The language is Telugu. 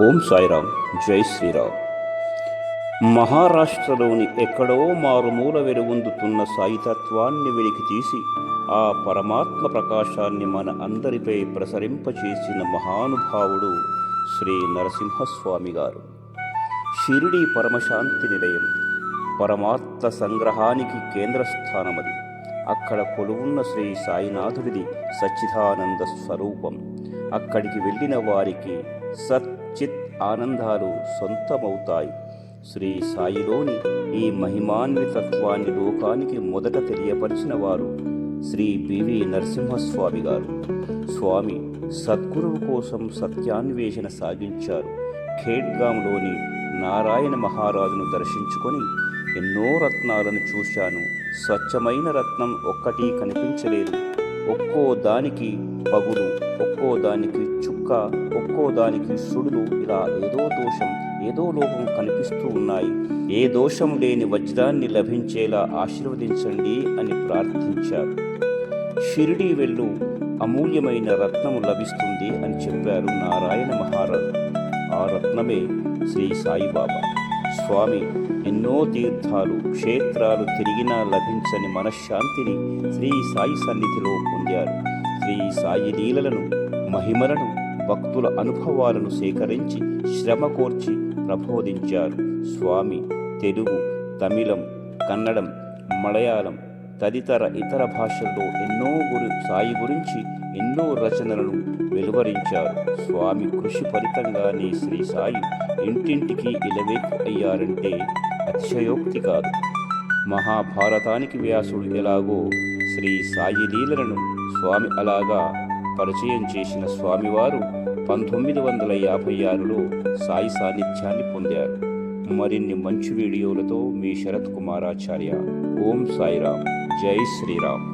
ఓం సాయిరామ్. జై శ్రీరామ్. మహారాష్ట్రలోని ఎక్కడో మారుమూల వెలుగొందుతున్న సాయితత్వాన్ని వెలికి తీసి ఆ పరమాత్మ ప్రకాశాన్ని మన అందరిపై ప్రసరింపచేసిన మహానుభావుడు శ్రీ నరసింహస్వామి గారు. షిరిడీ పరమశాంతి నిలయం, పరమాత్మ సంగ్రహానికి కేంద్రస్థానమది. అక్కడ కొలువున్న శ్రీ సాయినాథుడిది సచ్చిదానంద స్వరూపం. అక్కడికి వెళ్ళిన వారికి సచ్చిత్ ఆనందాలు సొంతమవుతాయి. శ్రీ సాయిలోని ఈ మహిమాన్వితత్వాన్ని లోకానికి మొదట తెలియపరిచిన వారు శ్రీ బివి నరసింహస్వామి గారు. స్వామి సద్గురువు కోసం సత్యాన్వేషణ సాగించారు. ఖేడ్గాంలోని నారాయణ మహారాజును దర్శించుకొని, ఎన్నో రత్నాలను చూశాను, స్వచ్ఛమైన రత్నం ఒక్కటి కనిపించలేదు. ఒక్కో దానికి పగులు, ఒక్కో దానికి చుక్క, ఒక్కో దానికి సుడులు, ఇలా ఏదో దోషం, ఏదో లోపం కనిపిస్తూ ఉన్నాయి. ఏ దోషం లేని వజ్రాన్ని లభించేలా ఆశీర్వదించండి అని ప్రార్థించారు. షిరిడీ వెళ్ళు, అమూల్యమైన రత్నము లభిస్తుంది అని చెప్పారు నారాయణ మహారాజు. ఆ రత్నమే శ్రీ సాయిబాబా. స్వామి ఎన్నో తీర్థాలు, క్షేత్రాలు తిరిగినా లభించని మనశ్శాంతిని శ్రీ సాయి సన్నిధిలో పొందారు. శ్రీ సాయి లీలలను, మహిమలను, భక్తుల అనుభవాలను సేకరించి శ్రమ కోర్చి ప్రబోధించారు. స్వామి తెలుగు, తమిళం, కన్నడం, మలయాళం తదితర ఇతర భాషల్లో సాయి గురించి ఎన్నో రచనలను వెలువరించారు. స్వామి కృషి ఫలితంగానే శ్రీ సాయి ఇంటింటికి ఇలవేల్పు అయ్యారంటే అతిశయోక్తి కాదు. మహాభారతానికి వ్యాసుడు ఎలాగో శ్రీ సాయి లీలలను స్వామి అలాగా పరిచయం చేసిన స్వామివారు 1956లో సాయి సాన్నిధ్యాన్ని పొందారు. మరిన్ని మంచి వీడియోలతో మీ శరత్ కుమారాచార్య. ఓం సాయిరామ్. జై శ్రీరామ్.